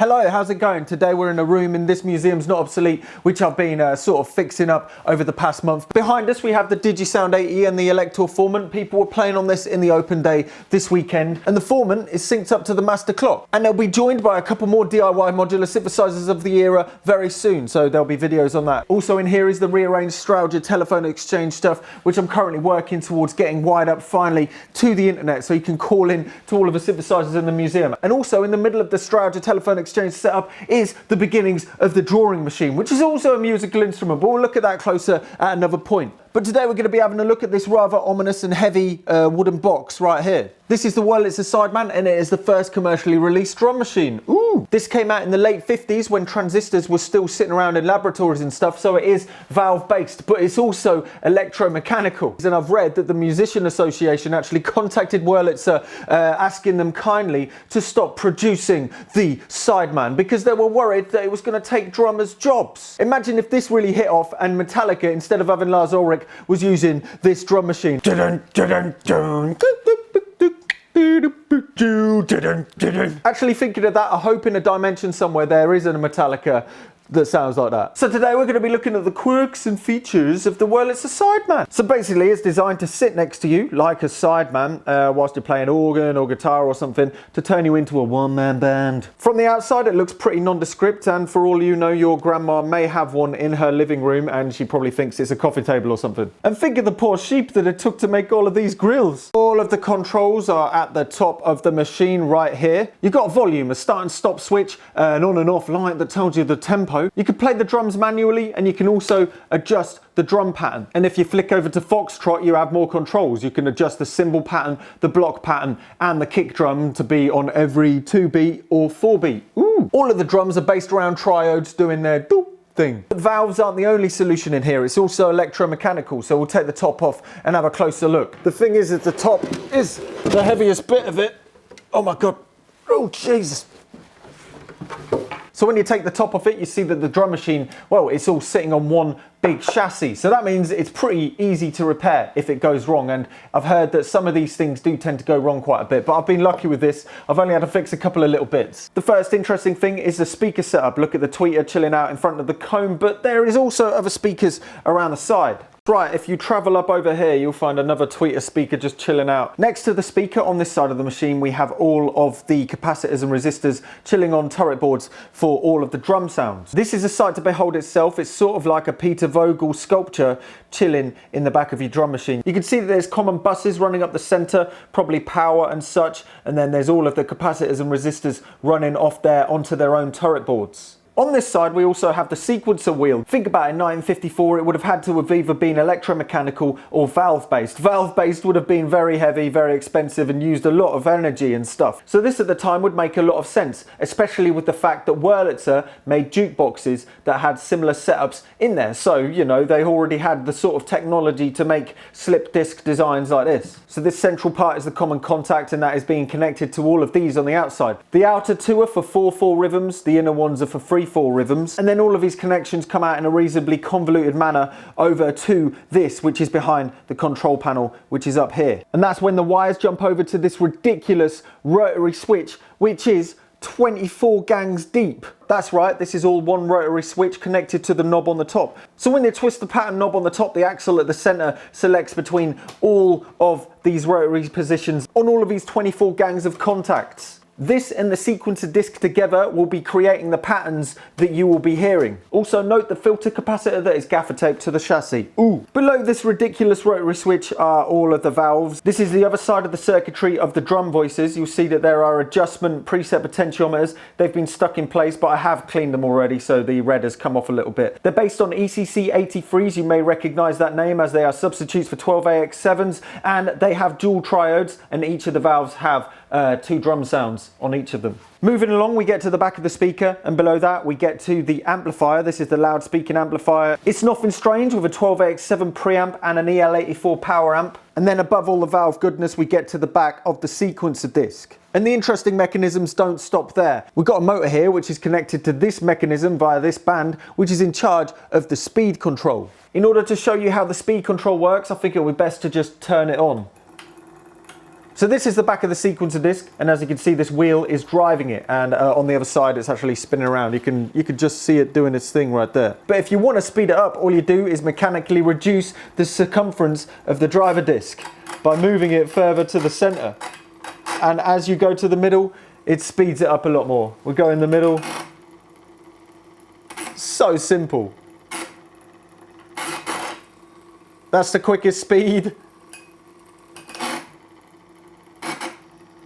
Hello, how's it going? Today we're in a room in This Museum's Not Obsolete, which I've been sort of fixing up over the past month. Behind us we have the Digisound 80 and the Elector Formant. People were playing on this in the open day this weekend, and the Formant is synced up to the master clock. And they'll be joined by a couple more DIY modular synthesizers of the era very soon, so there'll be videos on that. Also in here is the rearranged Strowger telephone exchange stuff, which I'm currently working towards getting wired up finally to the internet so you can call in to all of the synthesizers in the museum. And also in the middle of the Strowger telephone exchange setup is the beginnings of the drawing machine, which is also a musical instrument, but we'll look at that closer at another point. But today we're going to be having a look at this rather ominous and heavy wooden box right here. This is the Wurlitzer Sideman, and it is the first commercially released drum machine. Ooh! This came out in the late 50s when transistors were still sitting around in laboratories and stuff, so it is valve based, but it's also electromechanical. And I've read that the Musician Association actually contacted Wurlitzer asking them kindly to stop producing the Sideman because they were worried that it was going to take drummers' jobs. Imagine if this really hit off and Metallica, instead of having Lars Ulrich, was using this drum machine. Actually thinking of that, I hope in a dimension somewhere there is a Metallica that sounds like that. So today we're going to be looking at the quirks and features of the Wurlitzer Sideman. So basically it's designed to sit next to you like a sideman whilst you're playing organ or guitar or something, to turn you into a one-man band. From the outside it looks pretty nondescript, and for all you know, your grandma may have one in her living room and she probably thinks it's a coffee table or something. And think of the poor sheep that it took to make all of these grills. All of the controls are at the top of the machine right here. You've got a volume, a start and stop switch, an on and off light that tells you the tempo. You can play the drums manually, and you can also adjust the drum pattern. And if you flick over to Foxtrot, you have more controls. You can adjust the cymbal pattern, the block pattern, and the kick drum to be on every 2-beat or 4-beat. Ooh! All of the drums are based around triodes doing their doop thing. But valves aren't the only solution in here. It's also electromechanical, so we'll take the top off and have a closer look. The thing is that the top is the heaviest bit of it. Oh my God. Oh, Jesus. So when you take the top off it, you see that the drum machine, well, it's all sitting on one big chassis. So that means it's pretty easy to repair if it goes wrong. And I've heard that some of these things do tend to go wrong quite a bit, but I've been lucky with this. I've only had to fix a couple of little bits. The first interesting thing is the speaker setup. Look at the tweeter chilling out in front of the comb, but there is also other speakers around the side. Right, if you travel up over here, you'll find another tweeter speaker just chilling out. Next to the speaker on this side of the machine, we have all of the capacitors and resistors chilling on turret boards for all of the drum sounds. This is a sight to behold itself. It's sort of like a Peter Vogel sculpture chilling in the back of your drum machine. You can see that there's common buses running up the center, probably power and such, and then there's all of the capacitors and resistors running off there onto their own turret boards. On this side we also have the sequencer wheel. Think about in 1954 it would have had to have either been electromechanical or valve based. Valve based would have been very heavy, very expensive, and used a lot of energy and stuff. So this at the time would make a lot of sense, especially with the fact that Wurlitzer made jukeboxes that had similar setups in there. So, you know, they already had the sort of technology to make slip disc designs like this. So this central part is the common contact, and that is being connected to all of these on the outside. The outer two are for 4/4 rhythms, the inner ones are for 3/4 rhythms, and then all of these connections come out in a reasonably convoluted manner over to this, which is behind the control panel, which is up here. And that's when the wires jump over to this ridiculous rotary switch, which is 24 gangs deep. That's right, this is all one rotary switch connected to the knob on the top. So when you twist the pattern knob on the top, the axle at the center selects between all of these rotary positions on all of these 24 gangs of contacts. This and the sequencer disc together will be creating the patterns that you will be hearing. Also note the filter capacitor that is gaffer taped to the chassis. Ooh. Below this ridiculous rotary switch are all of the valves. This is the other side of the circuitry of the drum voices. You'll see that there are adjustment preset potentiometers. They've been stuck in place, but I have cleaned them already, so the red has come off a little bit. They're based on ECC 83s. You may recognize that name as they are substitutes for 12AX7s, and they have dual triodes, and each of the valves have 2 drum sounds on each of them. Moving along, we get to the back of the speaker, and below that we get to the amplifier. This is the loud speaking amplifier. It's nothing strange, with a 12AX7 preamp and an EL84 power amp. And then above all the valve goodness, we get to the back of the sequencer disc. And the interesting mechanisms don't stop there. We've got a motor here which is connected to this mechanism via this band, which is in charge of the speed control. In order to show you how the speed control works, I think it would be best to just turn it on. So this is the back of the sequencer disc, and as you can see, this wheel is driving it, and on the other side it's actually spinning around. You can just see it doing its thing right there. But if you want to speed it up, all you do is mechanically reduce the circumference of the driver disc by moving it further to the center. And as you go to the middle, it speeds it up a lot more. We'll go in the middle. So simple. That's the quickest speed.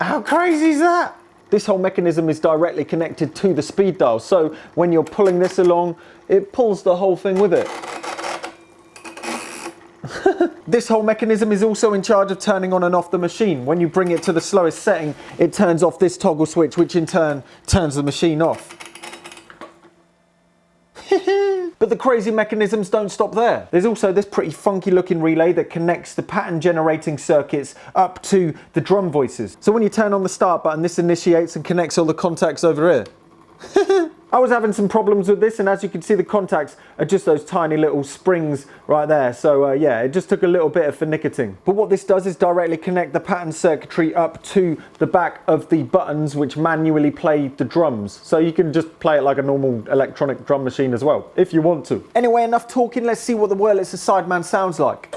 How crazy is that? This whole mechanism is directly connected to the speed dial, so when you're pulling this along, it pulls the whole thing with it. This whole mechanism is also in charge of turning on and off the machine. When you bring it to the slowest setting, it turns off this toggle switch, which in turn turns the machine off. But the crazy mechanisms don't stop there. There's also this pretty funky looking relay that connects the pattern generating circuits up to the drum voices. So when you turn on the start button, this initiates and connects all the contacts over here. I was having some problems with this, and as you can see, the contacts are just those tiny little springs right there. So yeah, it just took a little bit of finnicketing. But what this does is directly connect the pattern circuitry up to the back of the buttons which manually play the drums. So you can just play it like a normal electronic drum machine as well, if you want to. Anyway, enough talking, let's see what the Wurlitzer Sideman sounds like.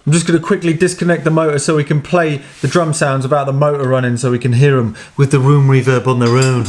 I'm just going to quickly disconnect the motor so we can play the drum sounds without the motor running, so we can hear them with the room reverb on their own.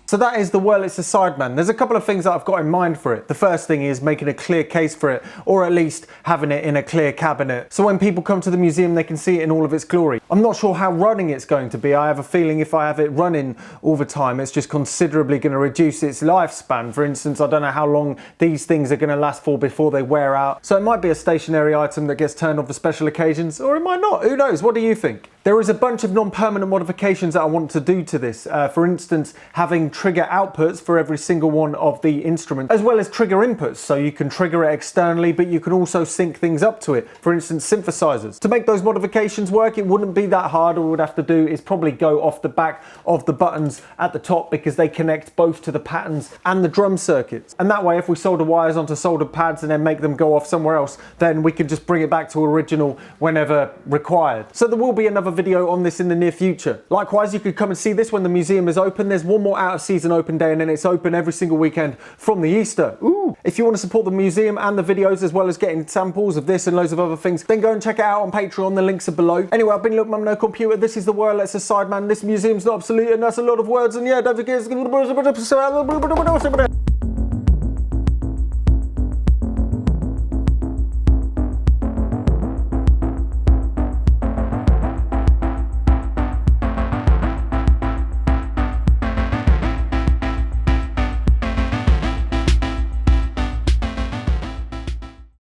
So that is the Wurlitzer Sideman. There's a couple of things that I've got in mind for it. The first thing is making a clear case for it, or at least having it in a clear cabinet, so when people come to the museum they can see it in all of its glory. I'm not sure how running it's going to be. I have a feeling if I have it running all the time, it's just considerably going to reduce its lifespan. For instance, I don't know how long these things are going to last for before they wear out. So it might be a stationary item that gets turned on for special occasions, or it might not. Who knows? What do you think? There is a bunch of non-permanent modifications that I want to do to this. For instance, having trigger outputs for every single one of the instruments, as well as trigger inputs, so you can trigger it externally, but you can also sync things up to it. For instance, synthesizers. To make those modifications work, it wouldn't be that hard. All we'd have to do is probably go off the back of the buttons at the top, because they connect both to the patterns and the drum circuits. And that way, if we solder wires onto soldered pads and then make them go off somewhere else, then we can just bring it back to original whenever required. So there will be another video on this in the near future. Likewise, you could come and see this when the museum is open. There's one more out of season open day, and then it's open every single weekend from the Easter. Ooh. If you want to support the museum and the videos, as well as getting samples of this and loads of other things, then go and check it out on Patreon. The links are below. Anyway, I've been Look Mum No Computer. This is the Wurlitzer Sideman. This museum's not obsolete, and that's a lot of words. And yeah, don't forget.